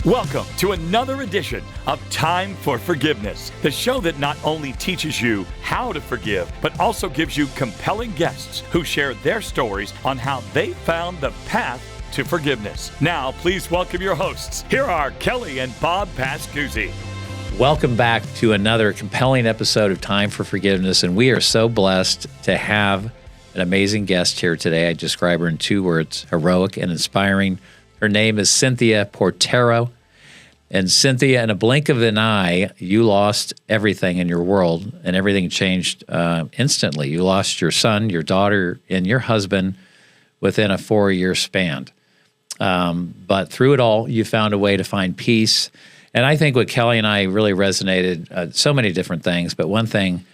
Welcome to another edition of Time for Forgiveness, the show that not only teaches you how to forgive, but also gives you compelling guests who share their stories on how they found the path to forgiveness. Now, please welcome your hosts. Here are Kelly and Bob Pascuzzi. Welcome back to another compelling episode of Time for Forgiveness, and we are so blessed to have an amazing guest here today. I describe her in two words: heroic and inspiring. Her name is Cynthia Portaro. And Cynthia, in a blink of an eye, you lost everything in your world, and everything changed instantly. You lost your son, your daughter, and your husband within a 4-year span. But through it all, you found a way to find peace. And I think what Kelly and I really resonated, so many different things, but one thing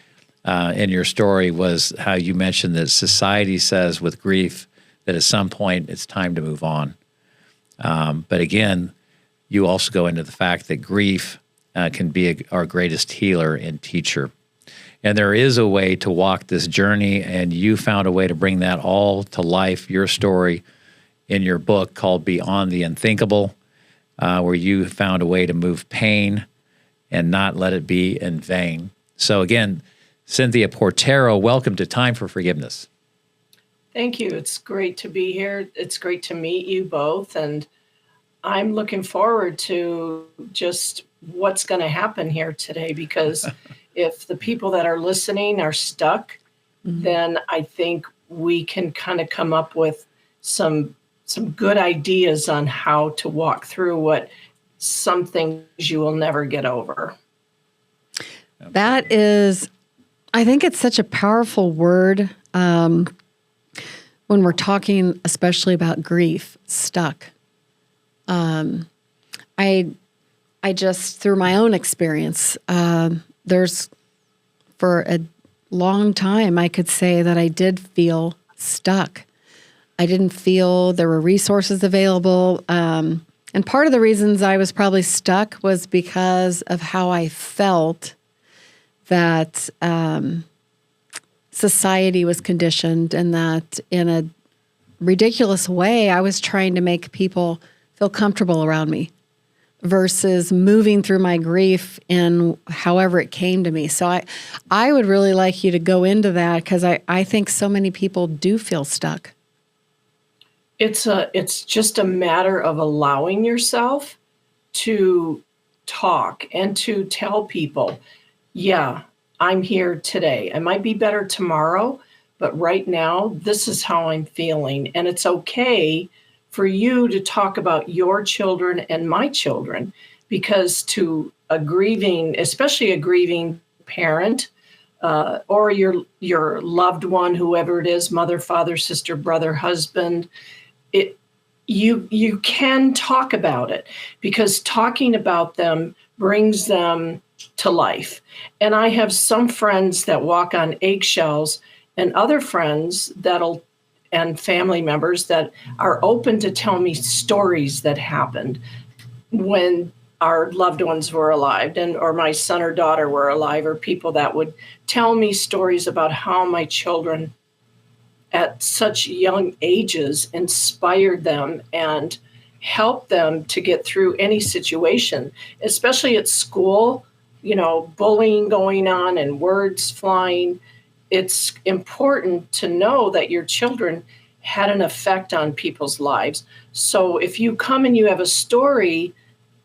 in your story was how you mentioned that society says with grief that at some point it's time to move on. But again, you also go into the fact that grief can be our greatest healer and teacher. And there is a way to walk this journey, and you found a way to bring that all to life, your story, in your book called Beyond the Unthinkable, where you found a way to move pain and not let it be in vain. So again, Cynthia Portaro, welcome to Time for Forgiveness. Thank you. It's great to be here. It's great to meet you both, and I'm looking forward to just what's going to happen here today, because if the people that are listening are stuck, then I think we can kind of come up with some good ideas on how to walk through what some things you will never get over. That is, I think it's such a powerful word when we're talking especially about grief, stuck. I just, through my own experience, there's, for a long time, I could say that I did feel stuck. I didn't feel there were resources available. And part of the reasons I was probably stuck was because of how I felt that society was conditioned, and that in a ridiculous way, I was trying to make people feel comfortable around me versus moving through my grief in however it came to me. So I would really like you to go into that, because I think so many people do feel stuck. It's just a matter of allowing yourself to talk and to tell people, yeah, I'm here today. I might be better tomorrow, but right now, this is how I'm feeling. And it's okay for you to talk about your children and my children, because to a grieving, especially a grieving parent, or your loved one, whoever it is, mother, father, sister, brother, husband, you can talk about it, because talking about them brings them to life. And I have some friends that walk on eggshells, and other friends and family members that are open to tell me stories that happened when our loved ones were alive, or my son or daughter were alive, or people that would tell me stories about how my children at such young ages inspired them and helped them to get through any situation, especially at school, bullying going on and words flying. It's important to know that your children had an effect on people's lives. So if you come and you have a story,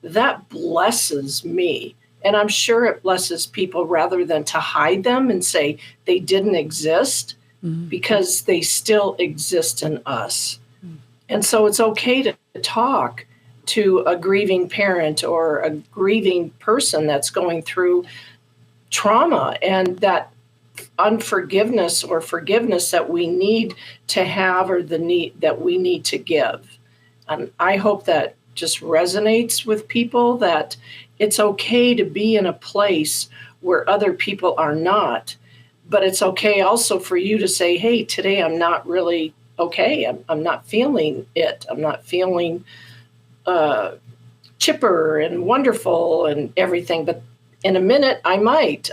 that blesses me. And I'm sure it blesses people, rather than to hide them and say they didn't exist, because they still exist in us. And so it's okay to talk to a grieving parent or a grieving person that's going through trauma, and that unforgiveness or forgiveness that we need to have, or the need that we need to give. And I hope that just resonates with people, that it's okay to be in a place where other people are not, but it's okay also for you to say, hey, today I'm not really okay. I'm not feeling it. I'm not feeling chipper and wonderful and everything, but in a minute, I might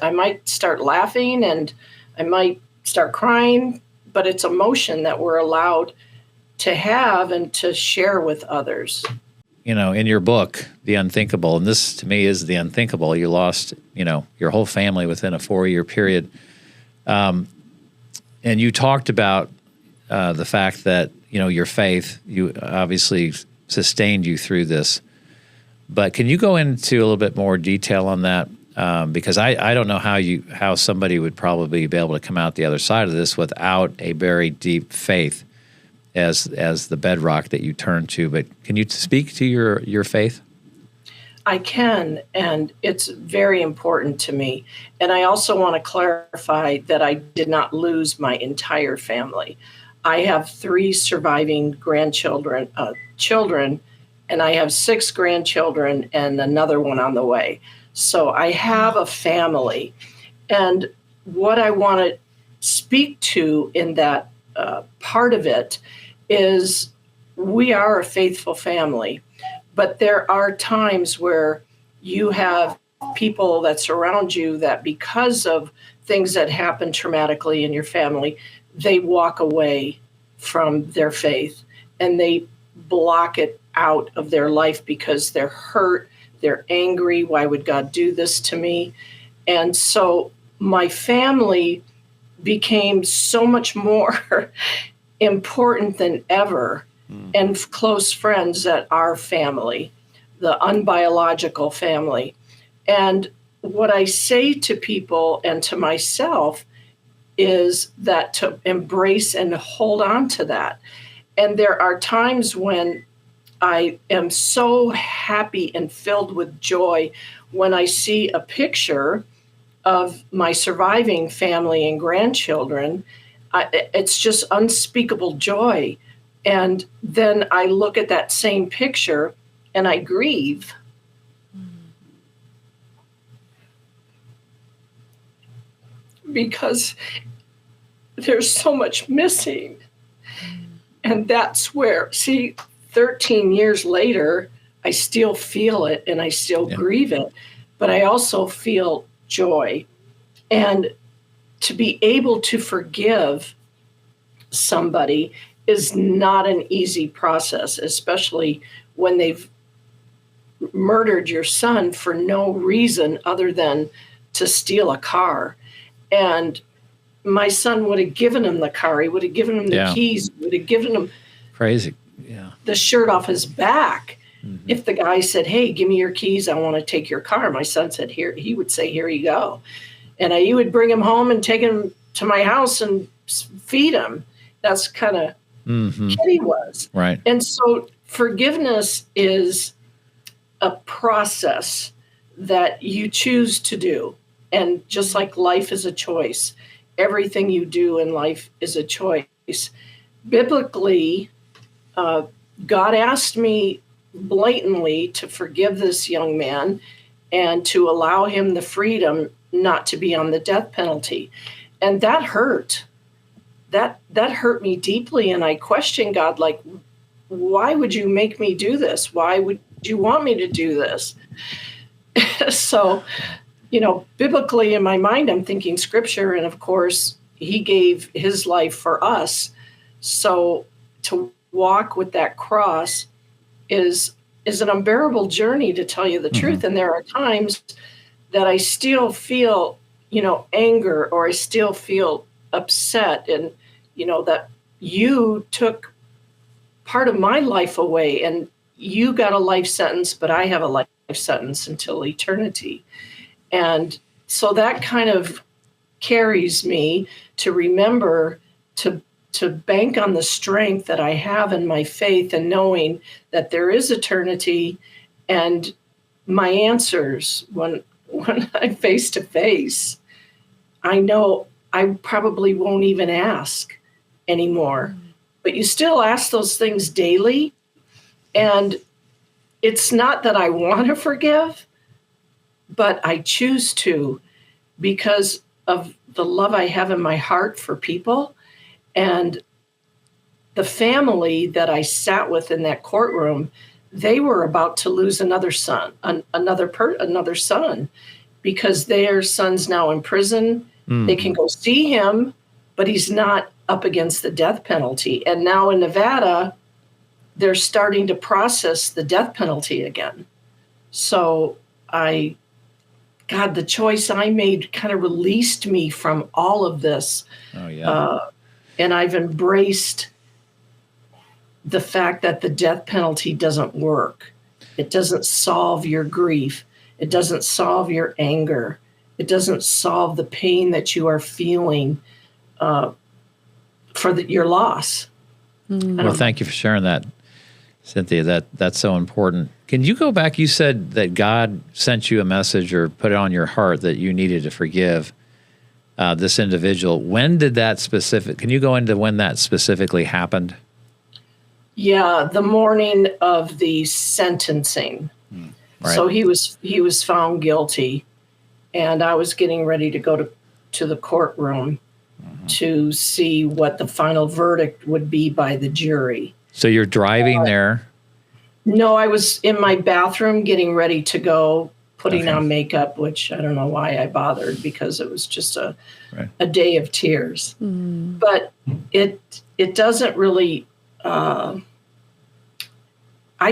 start laughing and I might start crying, but it's emotion that we're allowed to have and to share with others. in your book, The Unthinkable, and this to me is the unthinkable. You lost, your whole family within a 4-year period. And you talked about the fact that, your faith, you obviously sustained you through this. But can you go into a little bit more detail on that? Because I don't know how somebody would probably be able to come out the other side of this without a very deep faith as the bedrock that you turn to. But can you speak to your faith? I can, and it's very important to me. And I also want to clarify that I did not lose my entire family. I have 3 surviving grandchildren, and I have 6 grandchildren and another one on the way. So I have a family. And what I want to speak to in that part of it is we are a faithful family, but there are times where you have people that surround you that because of things that happen traumatically in your family, they walk away from their faith and they block it out of their life because they're hurt, they're angry. Why would God do this to me? And so my family became so much more important than ever, and close friends that are family, the unbiological family. And what I say to people and to myself is that to embrace and hold on to that. And there are times when I am so happy and filled with joy when I see a picture of my surviving family and grandchildren. It's just unspeakable joy. And then I look at that same picture and I grieve. Because there's so much missing. And that's where, 13 years later, I still feel it and I still grieve it, but I also feel joy. And to be able to forgive somebody is not an easy process, especially when they've murdered your son for no reason other than to steal a car. And my son would have given him the car. He would have given him the keys. Would have given him crazy, the shirt off his back. Mm-hmm. If the guy said, "Hey, give me your keys. I want to take your car." My son said, "Here." He would say, "Here you go." And he would bring him home and take him to my house and feed him. That's kind of kid he was. Right. And so forgiveness is a process that you choose to do. And just like life is a choice, everything you do in life is a choice. Biblically, God asked me blatantly to forgive this young man and to allow him the freedom not to be on the death penalty. And that hurt. That hurt me deeply. And I questioned God, like, why would you make me do this? Why would you want me to do this? So, biblically in my mind, I'm thinking scripture. And of course, he gave his life for us. So to walk with that cross is an unbearable journey, to tell you the truth. And there are times that I still feel, anger, or I still feel upset. And, that you took part of my life away and you got a life sentence, but I have a life sentence until eternity. And so that kind of carries me to remember to bank on the strength that I have in my faith and knowing that there is eternity, and my answers when I'm face to face, I know I probably won't even ask anymore. But you still ask those things daily. And it's not that I want to forgive, but I choose to because of the love I have in my heart for people. And the family that I sat with in that courtroom, they were about to lose another son, another son, because their son's now in prison. They can go see him, but he's not up against the death penalty. And now in Nevada, they're starting to process the death penalty again. So the choice I made kind of released me from all of this. Oh, yeah. And I've embraced the fact that the death penalty doesn't work. It doesn't solve your grief. It doesn't solve your anger. It doesn't solve the pain that you are feeling for your loss. Well, thank you for sharing that, Cynthia. That's so important. Can you go back? You said that God sent you a message or put it on your heart that you needed to forgive this individual. When did that can you go into when that specifically happened? Yeah, the morning of the sentencing. Right. So he was found guilty, and I was getting ready to go to the courtroom to see what the final verdict would be by the jury. So you're driving there? No, I was in my bathroom getting ready to go, putting on makeup, which I don't know why I bothered, because it was just a day of tears. But it doesn't really. I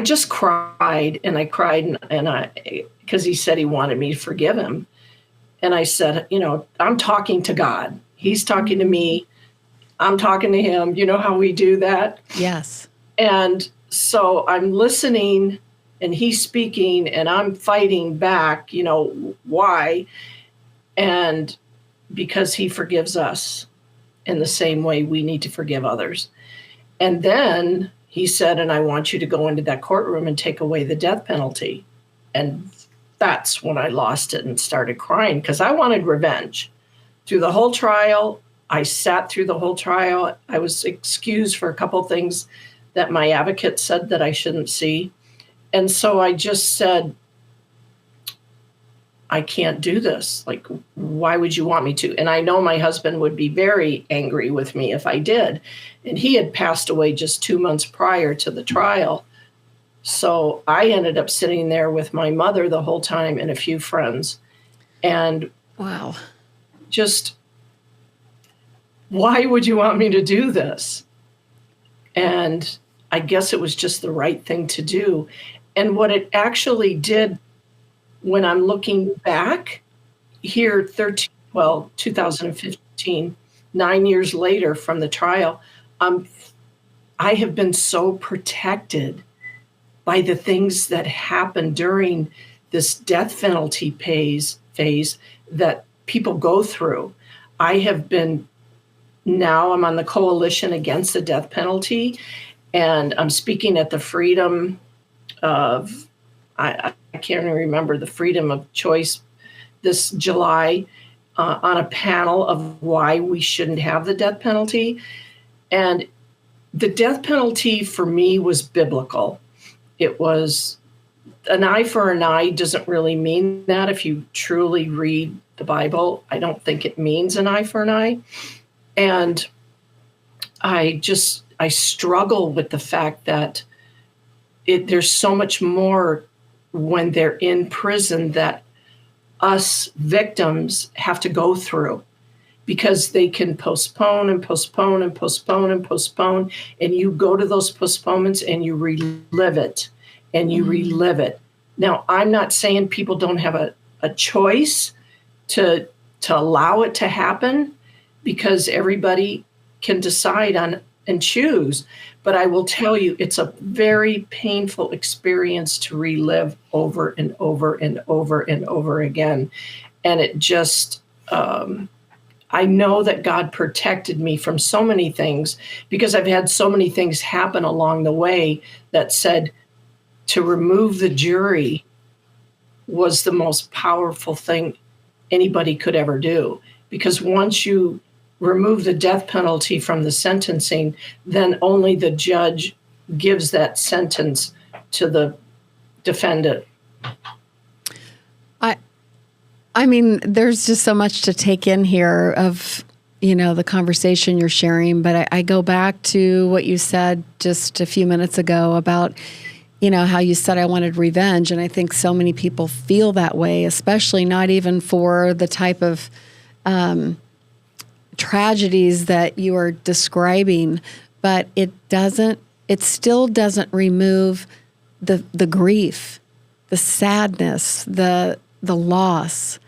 just cried, and I cried, because he said he wanted me to forgive him. And I said, I'm talking to God. He's talking to me. I'm talking to him. You know how we do that? Yes. And so I'm listening, and he's speaking, and I'm fighting back, why? And because he forgives us in the same way we need to forgive others. And then he said, and I want you to go into that courtroom and take away the death penalty. And that's when I lost it and started crying, because I wanted revenge. Through the whole trial, I sat through the whole trial. I was excused for a couple things that my advocate said that I shouldn't see. And so I just said, I can't do this. Like, why would you want me to? And I know my husband would be very angry with me if I did. And he had passed away just 2 months prior to the trial. So I ended up sitting there with my mother the whole time and a few friends. And wow, just, why would you want me to do this? And I guess it was just the right thing to do. And what it actually did, when I'm looking back here, 2015, 9 years later from the trial, I have been so protected by the things that happened during this death penalty phase that people go through. I'm on the coalition against the death penalty, and I'm speaking at the freedom of, I can't even remember, the freedom of choice this July on a panel of why we shouldn't have the death penalty. And the death penalty for me was biblical. It was an eye for an eye doesn't really mean that. If you truly read the Bible, I don't think it means an eye for an eye. And I struggle with the fact that there's so much more when they're in prison that us victims have to go through, because they can postpone and postpone and postpone and postpone. And you go to those postponements and you relive it and you relive it. Now, I'm not saying people don't have a choice to allow it to happen, because everybody can decide on and choose. But I will tell you, it's a very painful experience to relive over and over and over and over again. And it just, I know that God protected me from so many things, because I've had so many things happen along the way that said to remove the jury was the most powerful thing anybody could ever do. Because once you remove the death penalty from the sentencing, then only the judge gives that sentence to the defendant. I mean, there's just so much to take in here of, the conversation you're sharing, but I go back to what you said just a few minutes ago about, how you said I wanted revenge. And I think so many people feel that way, especially not even for the type of tragedies that you are describing, but it it still doesn't remove the grief, the sadness, the loss.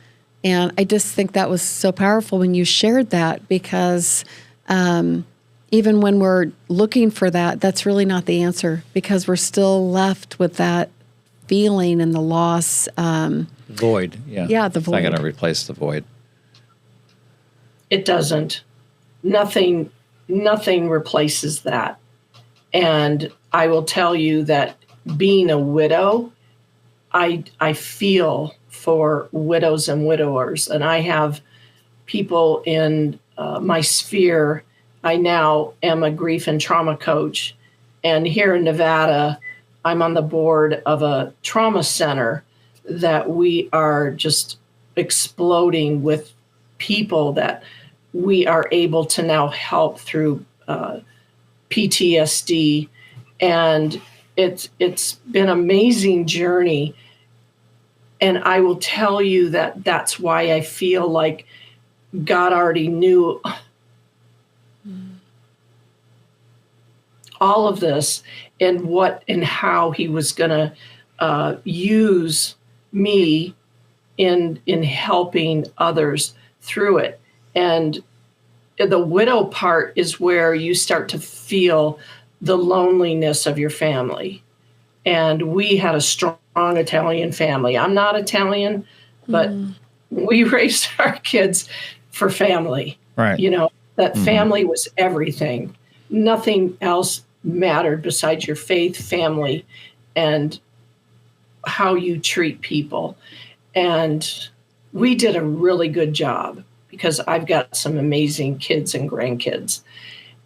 And I just think that was so powerful when you shared that, because even when we're looking for that, that's really not the answer, because we're still left with that feeling and the loss. Void, yeah. Yeah, the It's not void. going to replace the void. It doesn't. Nothing replaces that. And I will tell you that being a widow, I feel for widows and widowers, and I have people in my sphere. I now am a grief and trauma coach, and here in Nevada, I'm on the board of a trauma center that we are just exploding with people that we are able to now help through PTSD, and it's been an amazing journey. And I will tell you that that's why I feel like God already knew all of this and what and how he was going to use me in helping others through it. And the widow part is where you start to feel the loneliness of your family. And we had a strong Italian family. I'm not Italian, but we raised our kids for family. Right. You know, that family was everything. Nothing else mattered besides your faith, family, and how you treat people. And we did a really good job, because I've got some amazing kids and grandkids.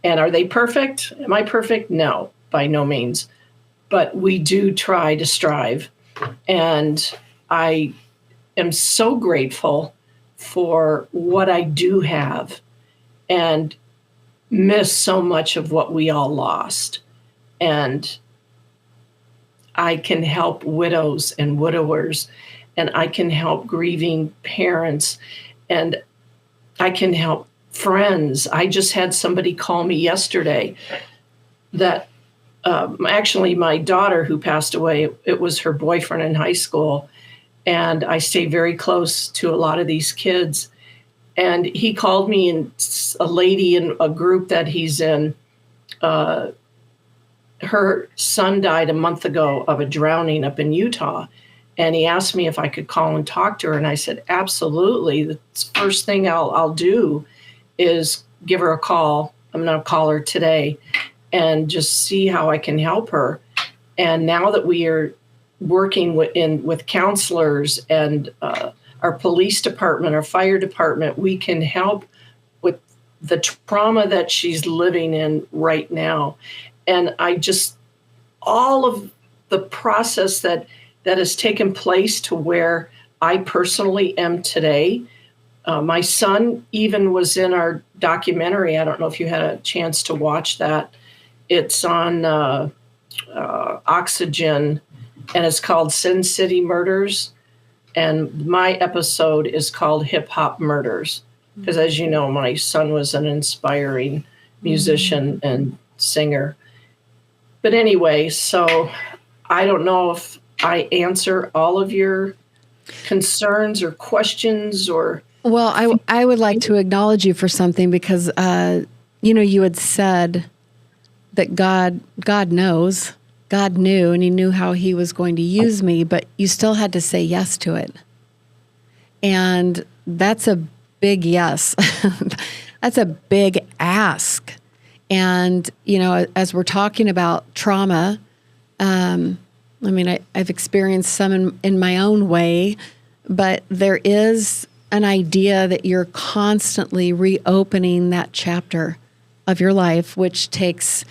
And are they perfect? Am I perfect? No, by no means. But we do try to strive. And I am so grateful for what I do have and miss so much of what we all lost. And I can help widows and widowers, and I can help grieving parents, and I can help friends. I just had somebody call me yesterday that actually my daughter who passed away, it was her boyfriend in high school. And I stay very close to a lot of these kids. And he called me, and a lady in a group that he's in, her son died a month ago of a drowning up in Utah. And he asked me if I could call and talk to her. And I said, absolutely. The first thing I'll do is give her a call. I'm going to call her today and just see how I can help her. And now that we are working with counselors and our police department, our fire department, we can help with the trauma that she's living in right now. And all of the process that has taken place to where I personally am today. My son even was in our documentary. I don't know if you had a chance to watch that. It's on Oxygen, and it's called Sin City Murders. And my episode is called Hip Hop Murders, because as you know, my son was an inspiring musician and singer. But anyway, so I don't know if I answer all of your concerns or questions or... Well, I would like to acknowledge you for something, because, you had said that God knows, God knew, and he knew how he was going to use me, but you still had to say yes to it. And that's a big yes. That's a big ask. And, as we're talking about trauma, I've experienced some in my own way, but there is an idea that you're constantly reopening that chapter of your life, which takes,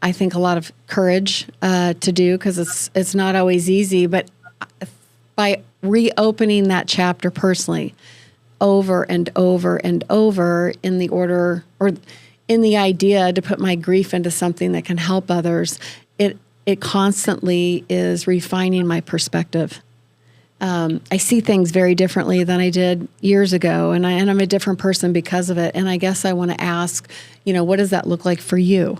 I think, a lot of courage to do, because it's not always easy. But by reopening that chapter personally over and over and over in the order or in the idea to put my grief into something that can help others, it constantly is refining my perspective. I see things very differently than I did years ago, and I'm a different person because of it. And I guess I want to ask, what does that look like for you?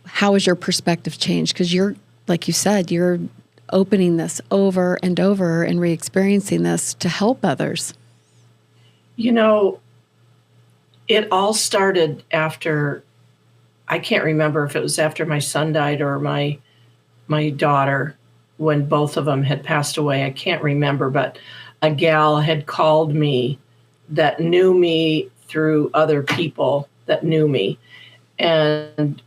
how has your perspective changed? Because you're, like you said, you're opening this over and over and re-experiencing this to help others. You know, it all started after, I can't remember if it was after my son died or my daughter, when both of them had passed away. I can't remember, but a gal had called me that knew me through other people that knew me. And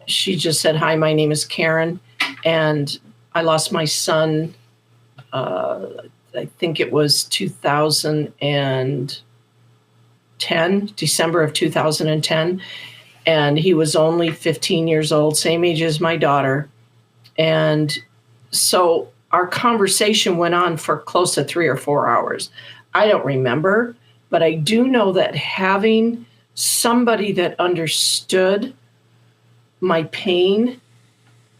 she just said, "Hi, my name is Karen, and I lost my son, I think it was 2010, December of 2010. And he was only 15 years old, same age as my daughter. And so our conversation went on for close to 3 or 4 hours. I don't remember, but I do know that having somebody that understood my pain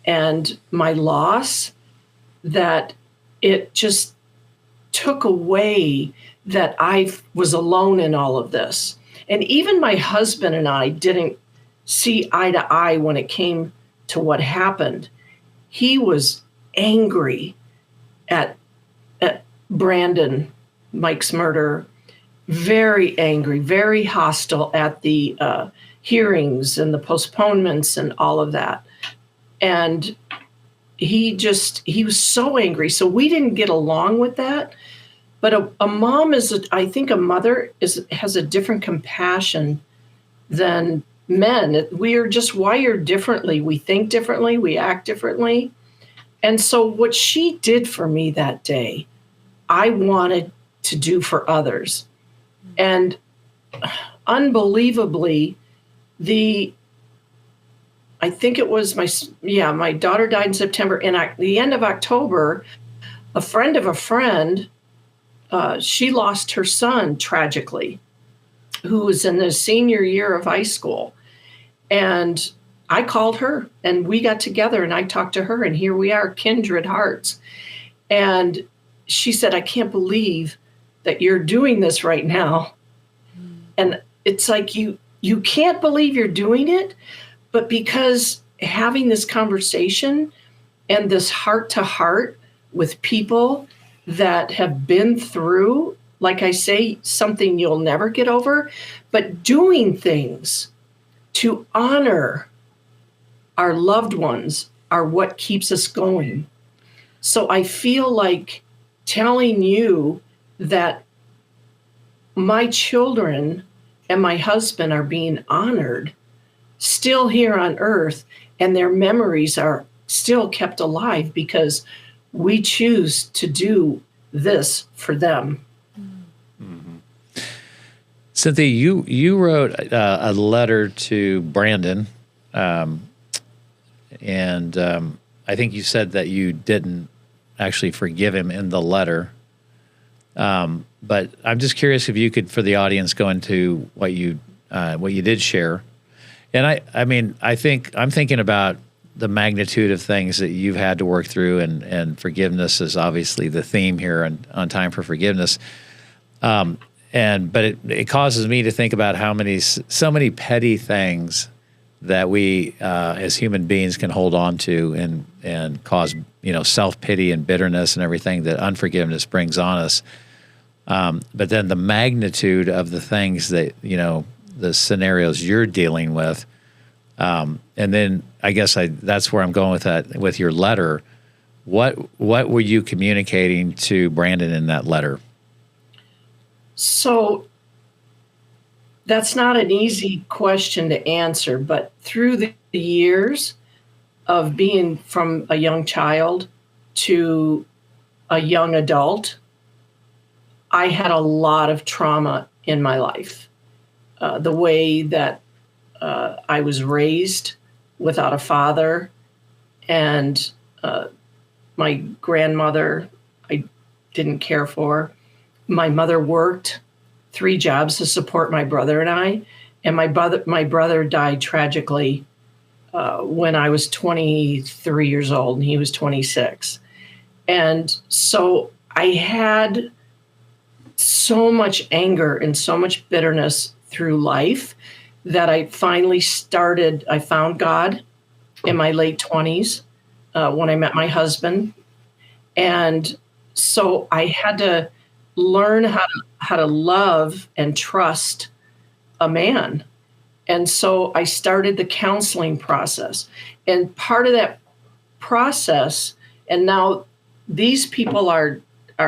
and my loss, that it just took away that I was alone in all of this. And even my husband and I didn't see eye to eye when it came to what happened. He was angry at Brandon, Mike's murder, very angry, very hostile at the hearings and the postponements and all of that. And he was so angry. So we didn't get along with that. But a mom I think a mother has a different compassion than men. We are just wired differently. We think differently. We act differently. And so what she did for me that day, I wanted to do for others. And unbelievably, I think it was my daughter died in September. And at the end of October, a friend of a friend, she lost her son tragically, who was in the senior year of high school. And I called her and we got together and I talked to her, and here we are, kindred hearts. And she said, "I can't believe that you're doing this right now." And it's like, you can't believe you're doing it, but because having this conversation and this heart to heart with people that have been through, like I say, something you'll never get over, but doing things to honor our loved ones are what keeps us going. So I feel like telling you that my children and my husband are being honored still here on earth, and their memories are still kept alive because we choose to do this for them. Mm-hmm. Cynthia, you wrote a letter to Brandon, and I think you said that you didn't actually forgive him in the letter. But I'm just curious if you could, for the audience, go into what you did share. And I think I'm thinking about the magnitude of things that you've had to work through, and forgiveness is obviously the theme here on Time for Forgiveness. But it causes me to think about so many petty things that we as human beings can hold on to and cause self-pity and bitterness and everything that unforgiveness brings on us. But then the magnitude of the things that the scenarios you're dealing with. And then I guess that's where I'm going with that, with your letter. What were you communicating to Brandon in that letter? So that's not an easy question to answer, but through the years of being from a young child to a young adult, I had a lot of trauma in my life. The way that I was raised without a father, and my grandmother I didn't care for. My mother worked 3 jobs to support my brother and I, and my brother died tragically when I was 23 years old and he was 26. And so I had so much anger and so much bitterness through life that I finally found God, in my late 20s when I met my husband. And so I had to learn how to love and trust a man. And so I started the counseling process. And part of that process, and now these people are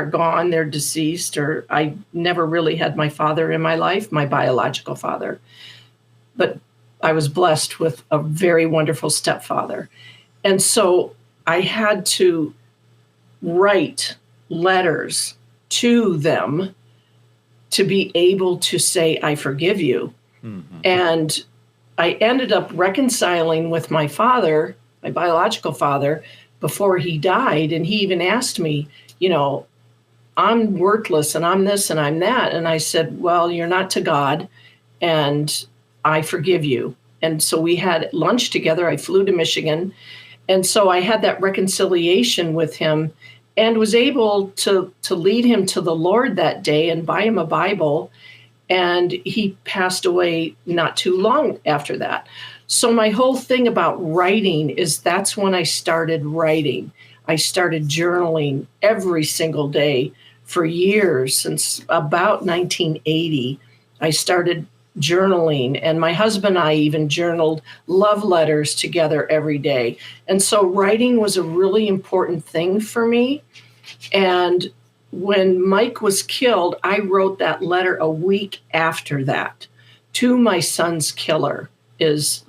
gone, they're deceased, or I never really had my father in my life, my biological father. But I was blessed with a very wonderful stepfather. And so I had to write letters to them to be able to say, I forgive you. Mm-hmm. And I ended up reconciling with my father, my biological father, before he died. And he even asked me, I'm worthless and I'm this and I'm that. And I said, well, you're not to God and I forgive you. And so we had lunch together. I flew to Michigan. And so I had that reconciliation with him and was able to lead him to the Lord that day and buy him a Bible. And he passed away not too long after that. So my whole thing about writing is that's when I started writing. I started journaling every single day for years. Since about 1980, I started journaling, and my husband and I even journaled love letters together every day. And so writing was a really important thing for me. And when Mike was killed, I wrote that letter a week after that to my son's killer, is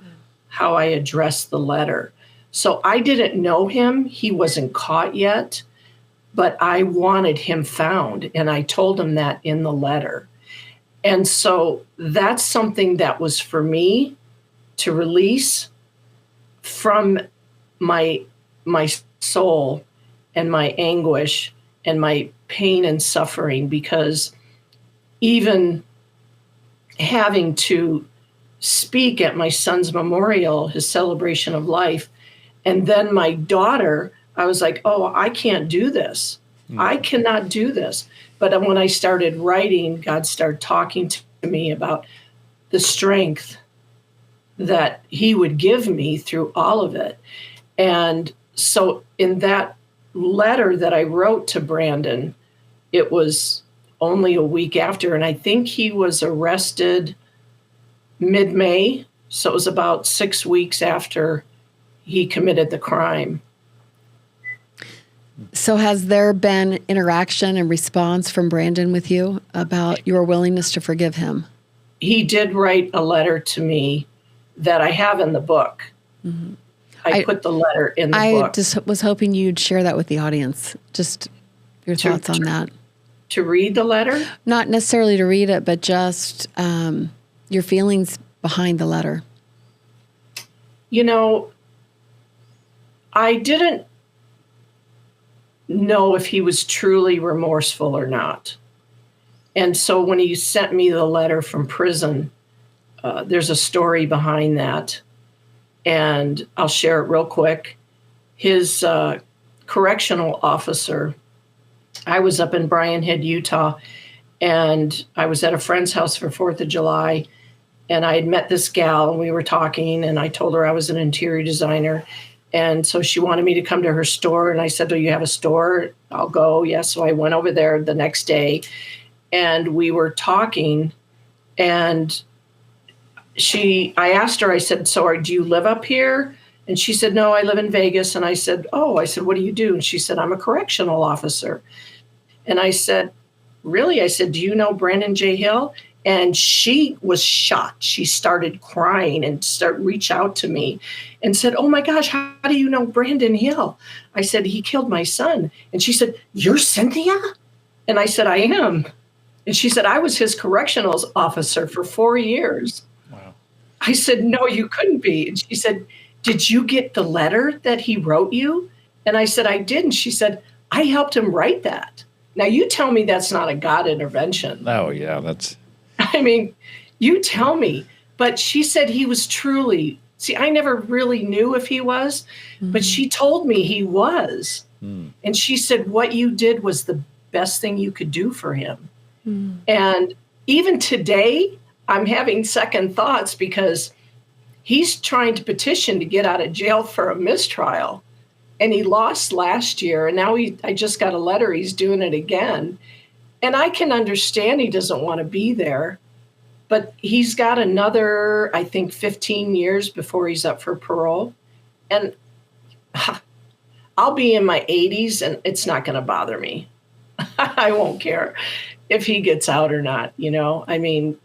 how I addressed the letter. So I didn't know him. He wasn't caught yet, but I wanted him found. And I told him that in the letter. And so that's something that was for me to release from my soul and my anguish and my pain and suffering, because even having to speak at my son's memorial, his celebration of life, and then my daughter, I was like, oh, I can't do this. I cannot do this. But when I started writing, God started talking to me about the strength that he would give me through all of it. And so in that letter that I wrote to Brandon, it was only a week after, and I think he was arrested mid-May. So it was about 6 weeks after he committed the crime. So has there been interaction and response from Brandon with you about your willingness to forgive him? He did write a letter to me that I have in the book. Mm-hmm. I put the letter in the book. I just was hoping you'd share that with the audience, just your thoughts on that. To read the letter? Not necessarily to read it, but just your feelings behind the letter. I didn't know if he was truly remorseful or not. And so when he sent me the letter from prison, there's a story behind that. And I'll share it real quick. His correctional officer, I was up in Bryan Head, Utah, and I was at a friend's house for 4th of July. And I had met this gal and we were talking, and I told her I was an interior designer. And so she wanted me to come to her store. And I said, do you have a store? I'll go. Yes. So I went over there the next day and we were talking, and I asked her, I said, so do you live up here? And she said, no, I live in Vegas. And I said, what do you do? And she said, I'm a correctional officer. And I said, really? I said, do you know Brandon J. Hill? And she was shocked. She started crying and reach out to me and said, oh my gosh, how do you know Brandon Hill? I said, he killed my son. And she said, you're Cynthia? And I said, I am. And she said, I was his correctional officer for 4 years. Wow. I said, no, you couldn't be. And she said, did you get the letter that he wrote you? And I said, I did. And she said, I helped him write that. Now you tell me that's not a God intervention. Oh, yeah, that's... I mean, you tell me. But she said he was truly, I never really knew if he was, but she told me he was. And she said, what you did was the best thing you could do for him. And even today, I'm having second thoughts, because he's trying to petition to get out of jail for a mistrial. And he lost last year. And now I just got a letter. He's doing it again. And I can understand he doesn't want to be there. But he's got another, I think, 15 years before he's up for parole. And I'll be in my 80s and it's not going to bother me. I won't care if he gets out or not, you know. I mean,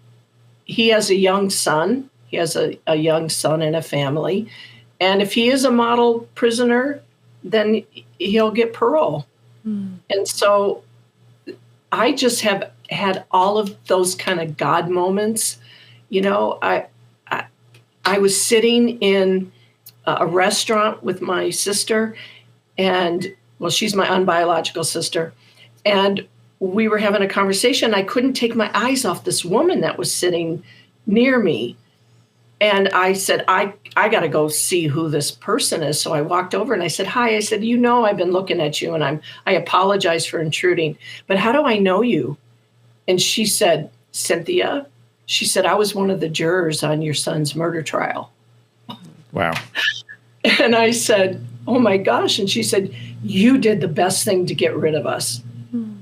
he has a young son. He has a young son and a family. And if he is a model prisoner, then he'll get parole. And so I just have had all of those kind of God moments. You know, I was sitting in a restaurant with my sister, and well, she's my unbiological sister. And we were having a conversation. I couldn't take my eyes off this woman that was sitting near me. And I said, I got to go see who this person is. So I walked over and I said, hi. I said, you know, I've been looking at you and I apologize for intruding, but how do I know you? And she said, Cynthia, she said, I was one of the jurors on your son's murder trial. Wow. And I said, oh my gosh. And she said, you did the best thing to get rid of us.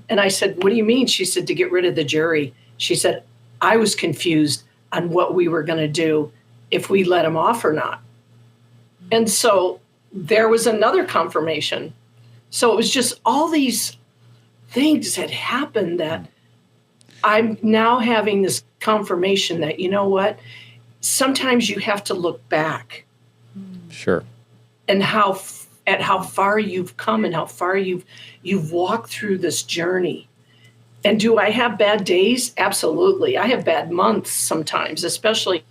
And I said, what do you mean? She said, to get rid of the jury. She said, I was confused on what we were going to do, if we let him off or not. And so there was another confirmation. So it was just all these things had happened that I'm now having this confirmation that, you know what, sometimes you have to look back. Sure. And how far you've come and how far you've walked through this journey. And do I have bad days? Absolutely. I have bad months sometimes, especially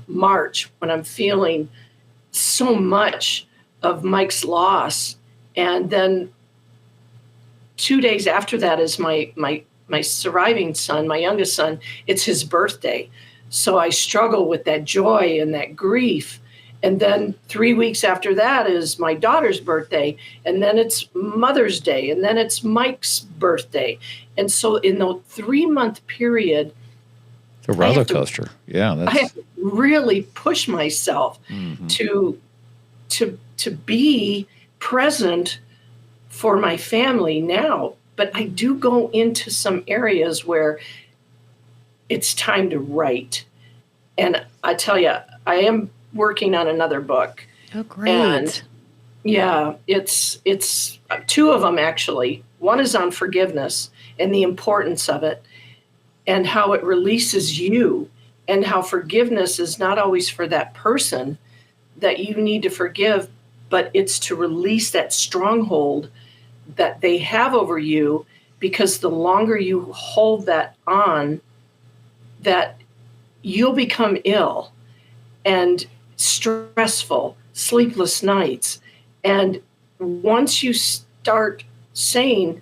March, when I'm feeling so much of Mike's loss. And then 2 days after that is my surviving son, my youngest son, it's his birthday. So I struggle with that joy and that grief. And then 3 weeks after that is my daughter's birthday. And then it's Mother's Day. And then it's Mike's birthday. And so in the 3-month period, it's a roller coaster. Yeah. I have to really push myself to be present for my family now. But I do go into some areas where it's time to write. And I tell you, I am working on another book. Oh, great. And yeah, it's 2 of them actually. One is on forgiveness and the importance of it and how it releases you, and how forgiveness is not always for that person that you need to forgive, but it's to release that stronghold that they have over you, because the longer you hold that on, that you'll become ill and stressful, sleepless nights. And once you start saying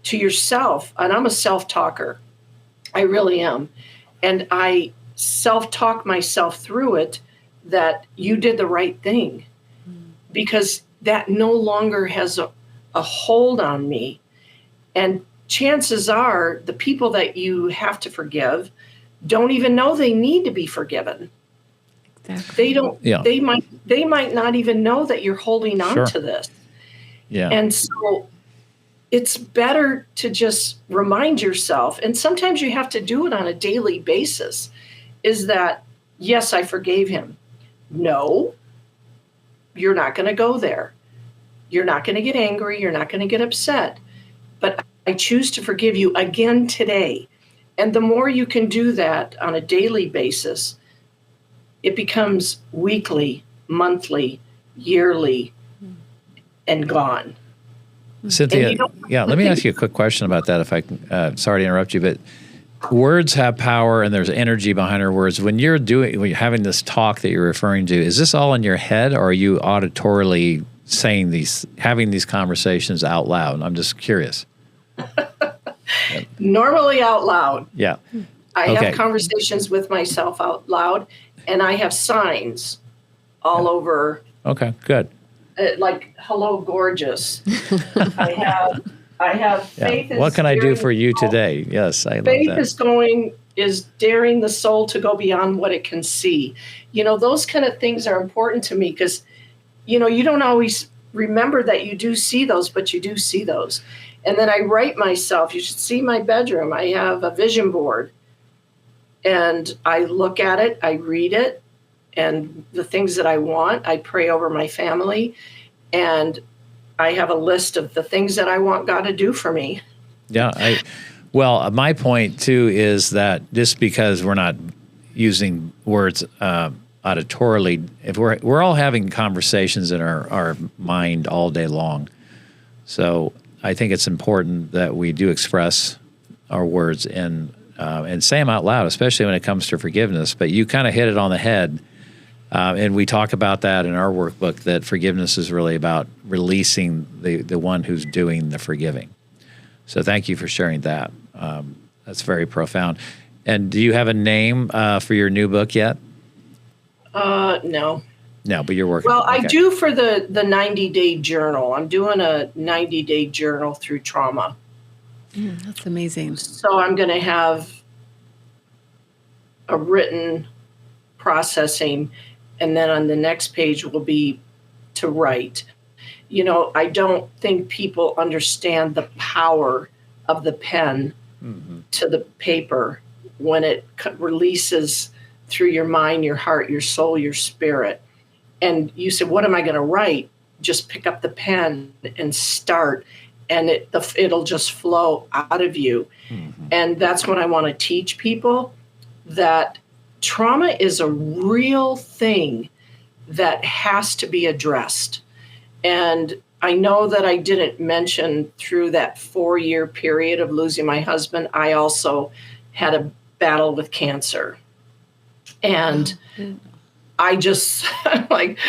to yourself, and I'm a self-talker, I really am, and I self-talk myself through it, that you did the right thing, because that no longer has a hold on me. And chances are the people that you have to forgive don't even know they need to be forgiven. Exactly. They don't. Yeah. They might not even know that you're holding on to this. Yeah. And so it's better to just remind yourself, and sometimes you have to do it on a daily basis, is that, yes, I forgave him. No, you're not going to go there. You're not going to get angry. You're not going to get upset. But I choose to forgive you again today. And the more you can do that on a daily basis, it becomes weekly, monthly, yearly, and gone. Cynthia, let me ask you a quick question about that, if I can. Sorry to interrupt you, but words have power and there's energy behind our words. When you're having this talk that you're referring to, is this all in your head, or are you auditorily having these conversations out loud? I'm just curious. Normally out loud. Yeah. I have conversations with myself out loud, and I have signs all over. Okay, good. Like, hello, gorgeous. I have faith. What can I do for you today? Yes, I love that. Faith is daring the soul to go beyond what it can see. Those kind of things are important to me because, you don't always remember that you do see those, but you do see those. And then I write myself. You should see my bedroom. I have a vision board. And I look at it, I read it, and the things that I want, I pray over my family. And I have a list of the things that I want God to do for me. Yeah. Well, my point too is that just because we're not using words auditorily, if we're all having conversations in our mind all day long. So I think it's important that we do express our words and say them out loud, especially when it comes to forgiveness. But you kind of hit it on the head. And we talk about that in our workbook, that forgiveness is really about releasing the one who's doing the forgiving. So thank you for sharing that. That's very profound. And do you have a name for your new book yet? No. No, but you're working. Well, okay. I do for the 90-day journal. I'm doing a 90-day journal through trauma. That's amazing. So I'm going to have a written processing, and then on the next page will be to write. I don't think people understand the power of the pen to the paper when it releases through your mind, your heart, your soul, your spirit. And you said, what am I going to write? Just pick up the pen and start, and it'll just flow out of you. And that's what I want to teach people, that trauma is a real thing that has to be addressed. And I know that I didn't mention through that 4-year period of losing my husband, I also had a battle with cancer. And I just like,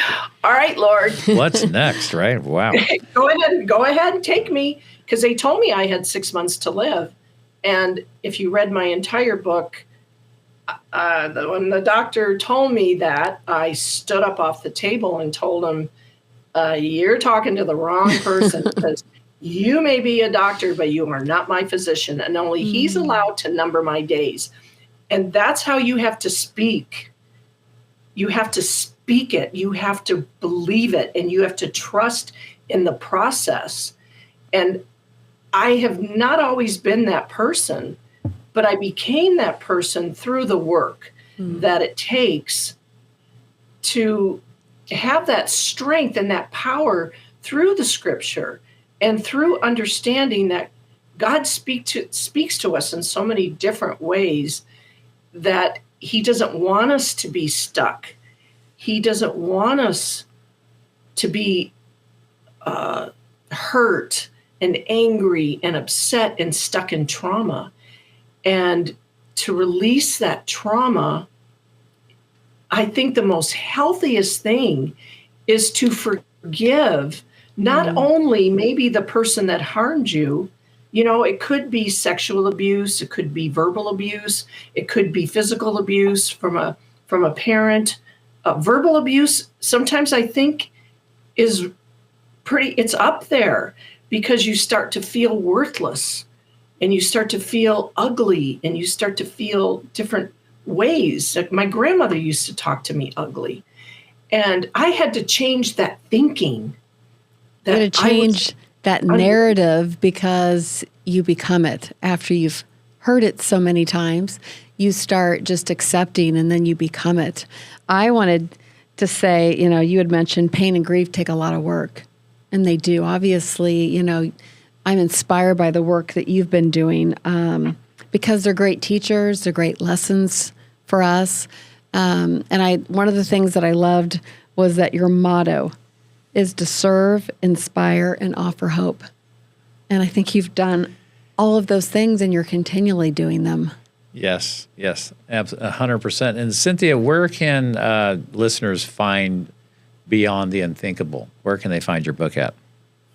all right, Lord. What's next, right? Wow. Go ahead and take me. Because they told me I had 6 months to live. And if you read my entire book, when the doctor told me that, I stood up off the table and told him, you're talking to the wrong person, because you may be a doctor, but you are not my physician. And only he's allowed to number my days. And that's how you have to speak. You have to speak it. You have to believe it. And you have to trust in the process. And I have not always been that person, but I became that person through the work that it takes to have that strength and that power through the scripture and through understanding that God speaks to us in so many different ways, that he doesn't want us to be stuck. He doesn't want us to be hurt and angry and upset and stuck in trauma. And to release that trauma, I think the most healthiest thing is to forgive not only maybe the person that harmed you. It could be sexual abuse, it could be verbal abuse, it could be physical abuse from a parent. Verbal abuse, sometimes I think it's up there, because you start to feel worthless and you start to feel ugly and you start to feel different ways. Like my grandmother used to talk to me ugly, and I had to change that thinking. You had to change that narrative, because you become it after you've heard it so many times. You start just accepting, and then you become it. I wanted to say, you had mentioned pain and grief take a lot of work, and they do. Obviously, I'm inspired by the work that you've been doing, because they're great teachers, they're great lessons for us. And one of the things that I loved was that your motto is to serve, inspire, and offer hope. And I think you've done all of those things, and you're continually doing them. Yes, 100%. And Cynthia, where can listeners find Beyond the Unthinkable? Where can they find your book at?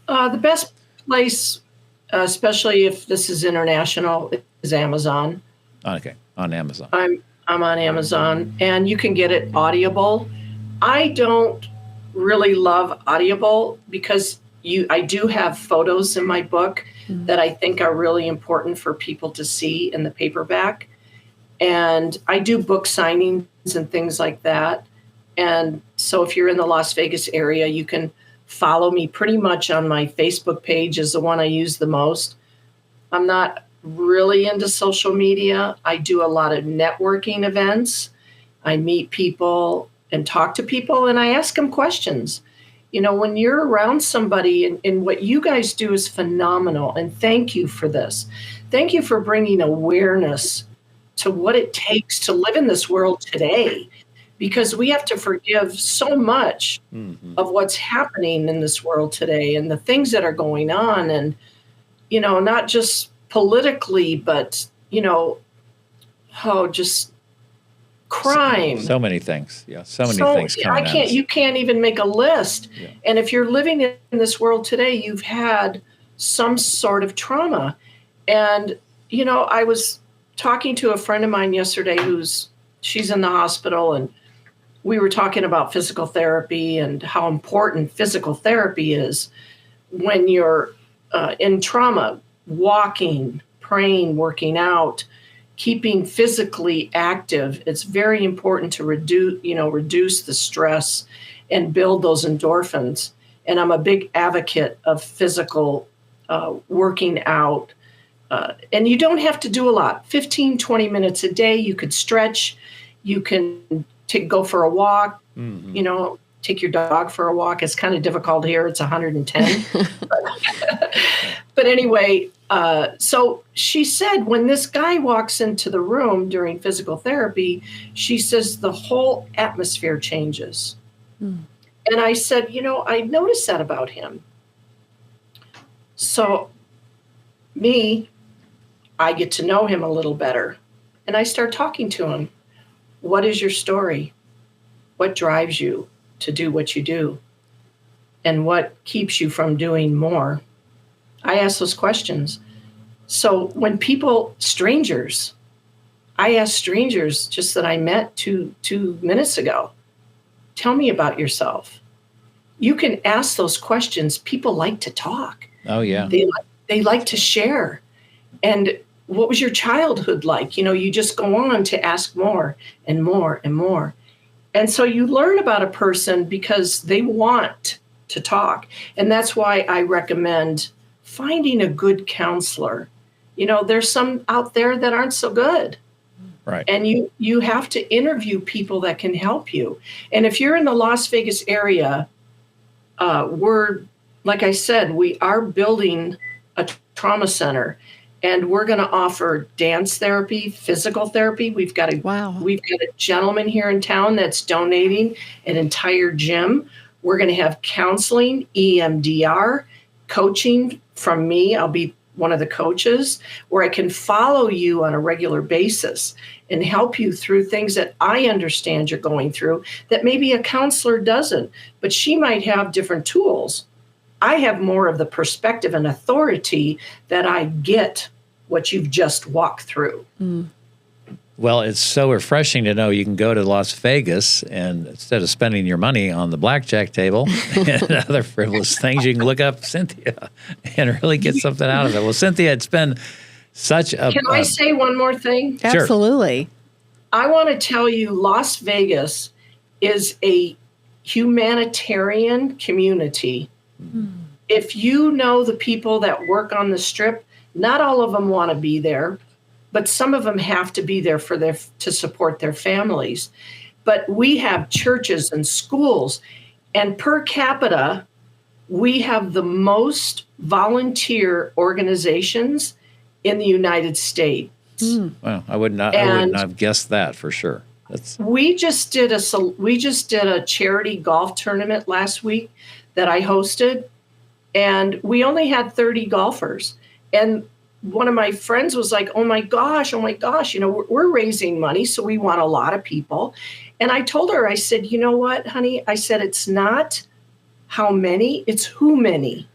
The best place, especially if this is international, is Amazon. Okay, on Amazon. I'm on Amazon, and you can get it Audible. I don't really love Audible because I do have photos in my book that I think are really important for people to see in the paperback. And I do book signings and things like that. And so if you're in the Las Vegas area, you can follow me pretty much on my Facebook page is the one I use the most. I'm not really into social media. I do a lot of networking events. I meet people and talk to people and I ask them questions. You know, when you're around somebody and what you guys do is phenomenal. And thank you for this. Thank you for bringing awareness to what it takes to live in this world today, because we have to forgive so much of what's happening in this world today and the things that are going on. And, you know, not just politically, but, you know, just crime. So many things. Yeah. So many things coming at us. You can't even make a list. Yeah. And if you're living in this world today, you've had some sort of trauma. And, you know, I was talking to a friend of mine yesterday she's in the hospital, and we were talking about physical therapy and how important physical therapy is when you're in trauma. Walking, praying, working out, keeping physically active. It's very important to reduce the stress and build those endorphins. And I'm a big advocate of physical working out. And you don't have to do a lot. 15, 20 minutes a day. You could stretch. You can go for a walk, you know, take your dog for a walk. It's kind of difficult here. It's 110. But anyway, so she said when this guy walks into the room during physical therapy, she says the whole atmosphere changes. And I said, you know, I noticed that about him. So I get to know him a little better. And I start talking to him. What is your story? What drives you to do what you do? And what keeps you from doing more? I ask those questions. So when strangers, I ask strangers just that I met two minutes ago, tell me about yourself. You can ask those questions. People like to talk. Oh, yeah. They like to share. And what was your childhood like? You know, you just go on to ask more and more and more. And so you learn about a person because they want to talk. And that's why I recommend finding a good counselor. You know, there's some out there that aren't so good. Right. And you have to interview people that can help you. And if you're in the Las Vegas area, like I said, we are building a trauma center. And we're going to offer dance therapy, physical therapy. We've got a gentleman here in town that's donating an entire gym. We're going to have counseling, EMDR, coaching from me. I'll be one of the coaches, where I can follow you on a regular basis and help you through things that I understand you're going through that maybe a counselor doesn't, but she might have different tools. I have more of the perspective and authority that I get what you've just walked through. Well, it's so refreshing to know you can go to Las Vegas and instead of spending your money on the blackjack table and other frivolous things, you can look up Cynthia and really get something out of it. Well, Cynthia, it's been such a... Can I say one more thing? Sure. Absolutely. I want to tell you, Las Vegas is a humanitarian community. If you know the people that work on the Strip, not all of them want to be there, but some of them have to be there to support their families. But we have churches and schools, and per capita, we have the most volunteer organizations in the United States. Well, I would not have guessed that for sure. We just did a charity golf tournament last week that I hosted, and we only had 30 golfers. And one of my friends was like, oh my gosh, you know, we're raising money, so we want a lot of people. And I told her, I said, you know what, honey? I said, it's not how many, it's who many.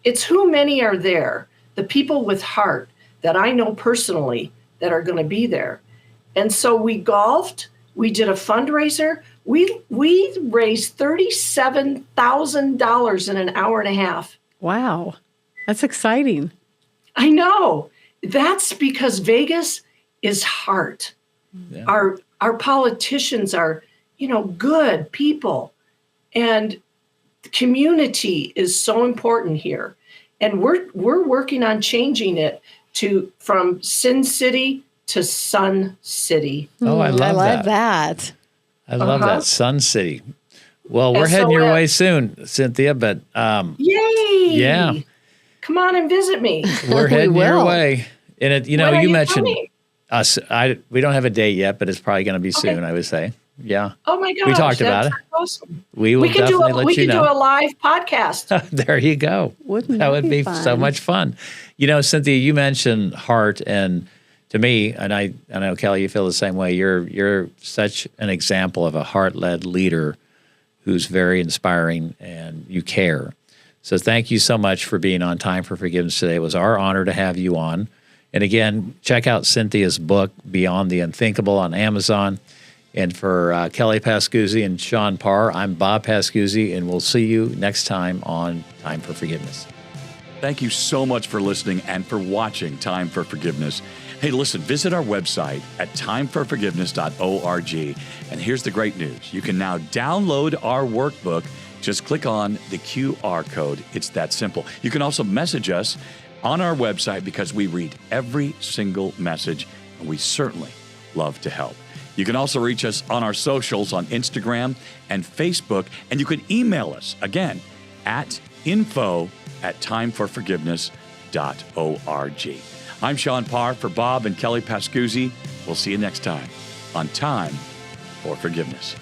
It's who many are there, the people with heart that I know personally that are going to be there. And so we golfed, we did a fundraiser, we raised $37,000 in an hour and a half. Wow. That's exciting. I know. That's because Vegas is heart. Yeah. Our politicians are, good people, and community is so important here. And we're working on changing it from Sin City to Sun City. Oh, I love that. I love that. Sun City. Well, we're heading your way soon, Cynthia, but yay! Yeah. Come on and visit me. We're heading your will. way. And When are you you mentioned coming? us. We don't have a date yet, but it's probably going to be soon, I would say. Yeah. Oh my gosh. We talked about it. Awesome. We will can definitely let you know. do a live podcast. There you go. Wouldn't that that would be be so fun? much fun. Cynthia, you mentioned heart, and to me, and I know Kelly, you feel the same way. You're such an example of a heart-led leader who's very inspiring, and you care. So thank you so much for being on Time for Forgiveness today. It was our honor to have you on. And again, check out Cynthia's book, Beyond the Unthinkable, on Amazon. And for Kelly Pascuzzi and Sean Parr, I'm Bob Pascuzzi, and we'll see you next time on Time for Forgiveness. Thank you so much for listening and for watching Time for Forgiveness. Hey, listen, visit our website at timeforforgiveness.org. And here's the great news. You can now download our workbook. Just click on the QR code. It's that simple. You can also message us on our website because we read every single message, and we certainly love to help. You can also reach us on our socials on Instagram and Facebook, and you can email us, again, at info@timeforforgiveness.org. I'm Sean Parr for Bob and Kelly Pascuzzi. We'll see you next time on Time for Forgiveness.